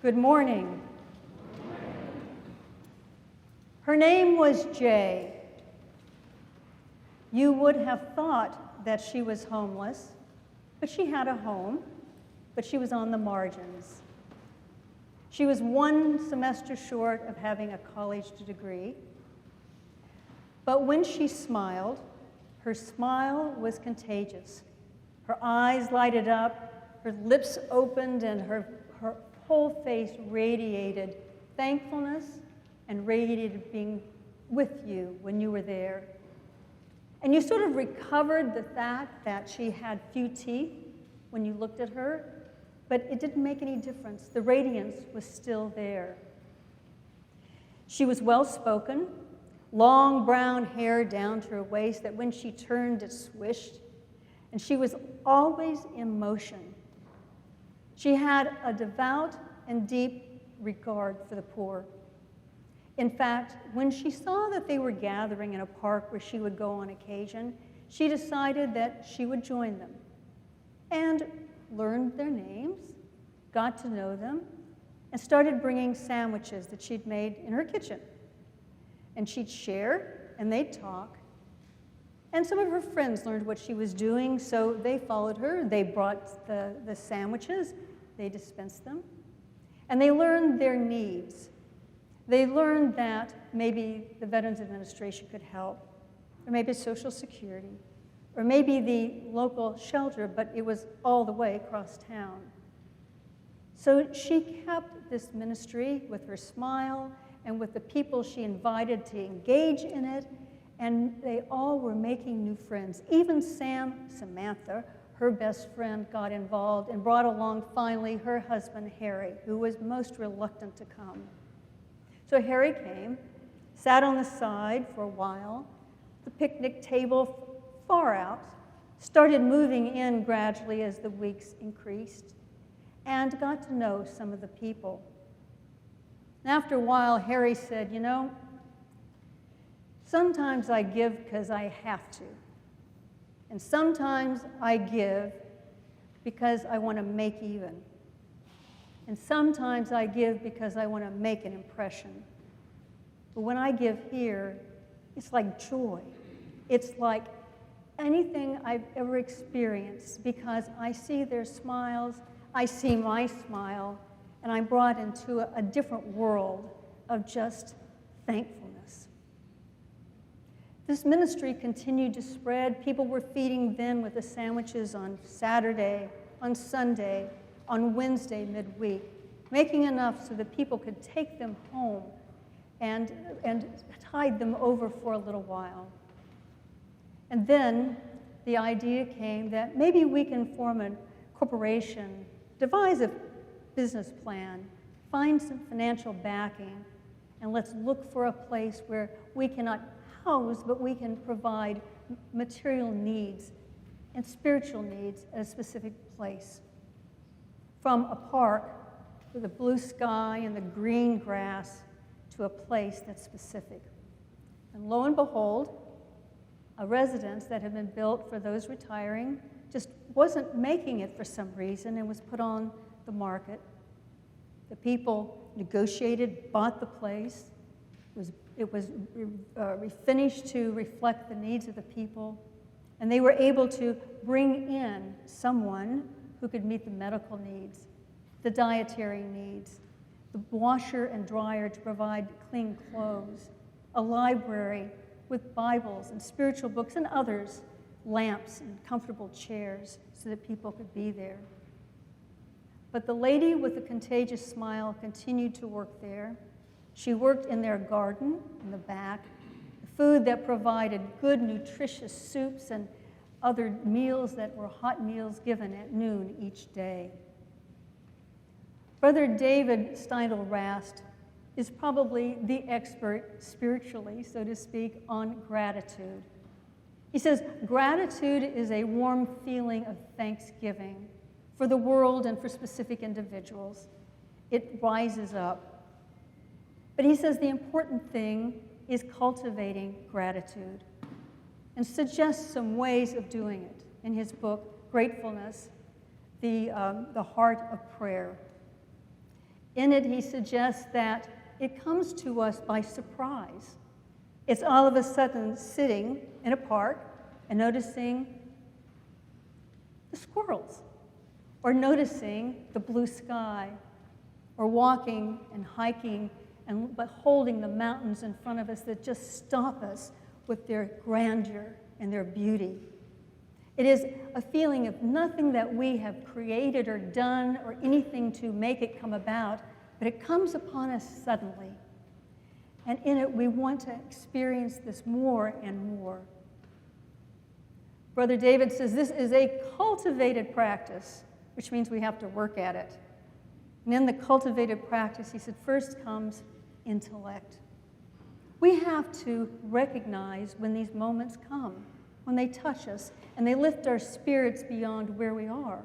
Good morning. Her name was Jay. You would have thought that she was homeless, but she had a home, but she was on the margins. She was one semester short of having a college degree, but when she smiled, her smile was contagious. Her eyes lighted up, her lips opened, and her whole face radiated thankfulness and radiated being with you when you were there. And you sort of recovered the fact that she had few teeth when you looked at her, but it didn't make any difference. The radiance was still there. She was well-spoken, long brown hair down to her waist that when she turned it swished, and she was always in motion. She had a devout and deep regard for the poor. In fact, when she saw that they were gathering in a park where she would go on occasion, she decided that she would join them and learned their names, got to know them, and started bringing sandwiches that she'd made in her kitchen. And she'd share, and they'd talk. And some of her friends learned what she was doing, so they followed her. They brought the sandwiches, they dispensed them, and they learned their needs. They learned that maybe the Veterans Administration could help, or maybe Social Security, or maybe the local shelter, but it was all the way across town. So she kept this ministry with her smile and with the people she invited to engage in it, and they all were making new friends. Even Samantha, her best friend, got involved and brought along finally her husband, Harry, who was most reluctant to come. So Harry came, sat on the side for a while, the picnic table far out, started moving in gradually as the weeks increased, and got to know some of the people. And after a while, Harry said, you know, sometimes I give because I have to. And sometimes I give because I want to make even. And sometimes I give because I want to make an impression. But when I give here, it's like joy. It's like anything I've ever experienced because I see their smiles, I see my smile, and I'm brought into a different world of just thankfulness. This ministry continued to spread. People were feeding then with the sandwiches on Saturday, on Sunday, on Wednesday midweek, making enough so that people could take them home and tide them over for a little while. And then the idea came that maybe we can form a corporation, devise a business plan, find some financial backing, and let's look for a place where we cannot house, but we can provide material needs and spiritual needs at a specific place. From a park with a blue sky and the green grass to a place that's specific. And lo and behold, a residence that had been built for those retiring just wasn't making it for some reason and was put on the market. The people negotiated, bought the place. It was finished to reflect the needs of the people, and they were able to bring in someone who could meet the medical needs, the dietary needs, the washer and dryer to provide clean clothes, a library with Bibles and spiritual books and others, lamps and comfortable chairs so that people could be there. But the lady with the contagious smile continued to work there. She worked in their garden in the back, food that provided good, nutritious soups and other meals that were hot meals given at noon each day. Brother David Steindl-Rast is probably the expert spiritually, so to speak, on gratitude. He says, gratitude is a warm feeling of thanksgiving for the world and for specific individuals. It rises up. But he says the important thing is cultivating gratitude and suggests some ways of doing it in his book, Gratefulness, the Heart of Prayer. In it, he suggests that it comes to us by surprise. It's all of a sudden sitting in a park and noticing the squirrels, or noticing the blue sky, or walking and hiking but holding the mountains in front of us that just stop us with their grandeur and their beauty. It is a feeling of nothing that we have created or done or anything to make it come about, but it comes upon us suddenly. And in it, we want to experience this more and more. Brother David says this is a cultivated practice, which means we have to work at it. And in the cultivated practice, he said, first comes intellect. We have to recognize when these moments come, when they touch us, and they lift our spirits beyond where we are.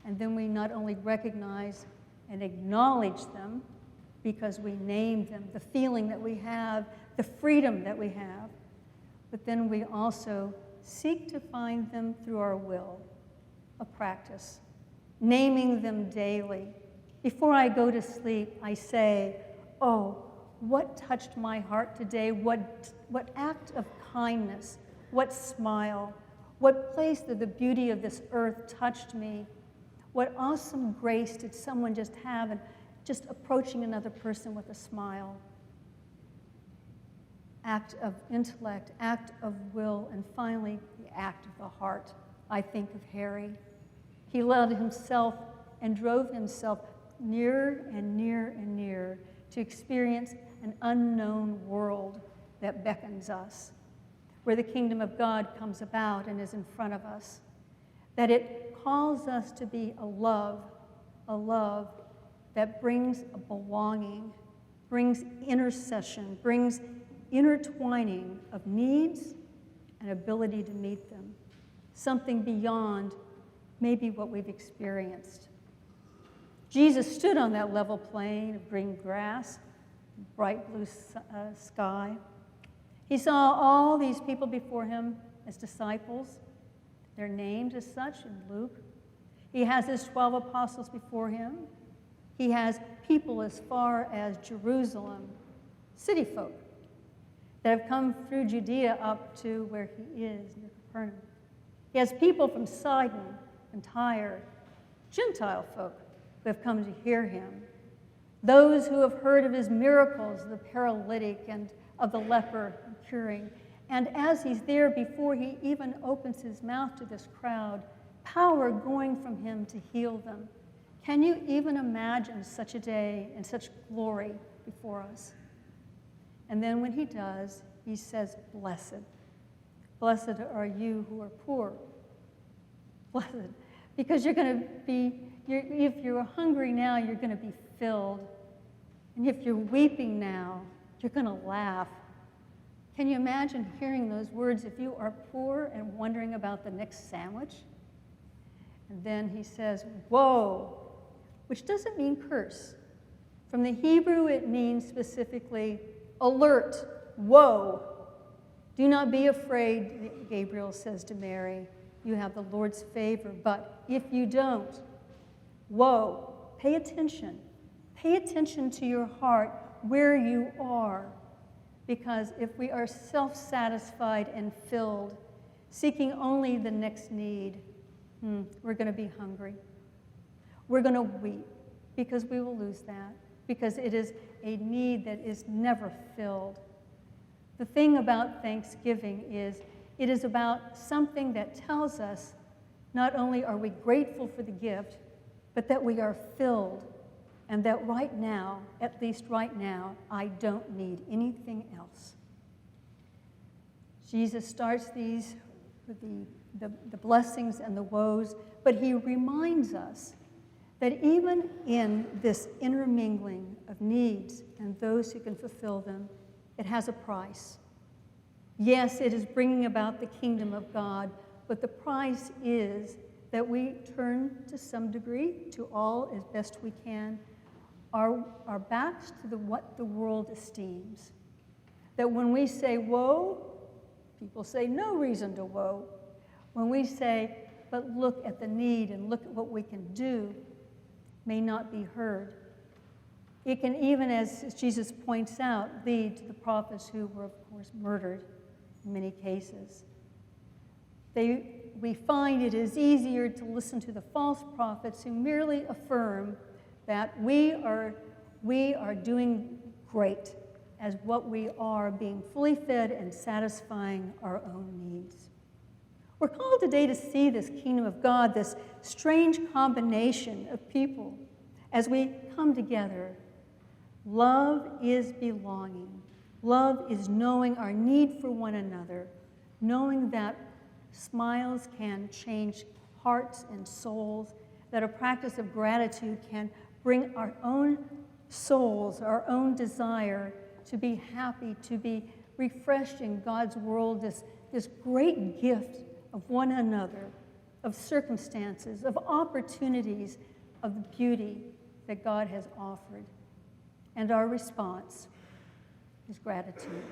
And then we not only recognize and acknowledge them because we name them, the feeling that we have, the freedom that we have, but then we also seek to find them through our will, a practice, naming them daily. Before I go to sleep, I say, oh, what touched my heart today? What act of kindness? What smile? What place did the beauty of this earth touched me? What awesome grace did someone just have in just approaching another person with a smile? Act of intellect, act of will, and finally, the act of the heart. I think of Harry. He led himself and drove himself nearer and nearer and nearer to experience an unknown world that beckons us, where the kingdom of God comes about and is in front of us, that it calls us to be a love that brings a belonging, brings intercession, brings intertwining of needs and ability to meet them, something beyond maybe what we've experienced. Jesus stood on that level plain of green grass, bright blue sky. He saw all these people before him as disciples. They're named as such in Luke. He has his 12 apostles before him. He has people as far as Jerusalem, city folk, that have come through Judea up to where he is, near Capernaum. He has people from Sidon and Tyre, Gentile folk, who have come to hear him. Those who have heard of his miracles, the paralytic and of the leper curing. And as he's there, before he even opens his mouth to this crowd, power going from him to heal them. Can you even imagine such a day and such glory before us? And then when he does, he says, blessed. Blessed are you who are poor. Blessed. Because you're going to be, if you're hungry now, you're going to be filled. And if you're weeping now, you're going to laugh. Can you imagine hearing those words if you are poor and wondering about the next sandwich? And then he says, woe, which doesn't mean curse. From the Hebrew, it means specifically alert, woe. Do not be afraid, Gabriel says to Mary. You have the Lord's favor. But if you don't, woe, pay attention. Pay attention to your heart, where you are. Because if we are self-satisfied and filled, seeking only the next need, we're going to be hungry. We're going to weep because we will lose that, because it is a need that is never filled. The thing about Thanksgiving is it is about something that tells us not only are we grateful for the gift, but that we are filled, and that right now, at least right now, I don't need anything else. Jesus starts these with the blessings and the woes, but he reminds us that even in this intermingling of needs and those who can fulfill them, it has a price. Yes, it is bringing about the kingdom of God, but the price is that we turn to some degree, to all as best we can, our backs to what the world esteems. That when we say woe, people say no reason to woe. When we say, but look at the need and look at what we can do, may not be heard. It can even, as Jesus points out, lead to the prophets who were, of course, murdered in many cases. We find it is easier to listen to the false prophets who merely affirm that we are doing great as what we are, being fully fed and satisfying our own needs. We're called today to see this kingdom of God, this strange combination of people as we come together. Love is belonging. Love is knowing our need for one another, knowing that smiles can change hearts and souls, that a practice of gratitude can bring our own souls, our own desire to be happy, to be refreshed in God's world, this great gift of one another, of circumstances, of opportunities, of the beauty that God has offered. And our response is gratitude.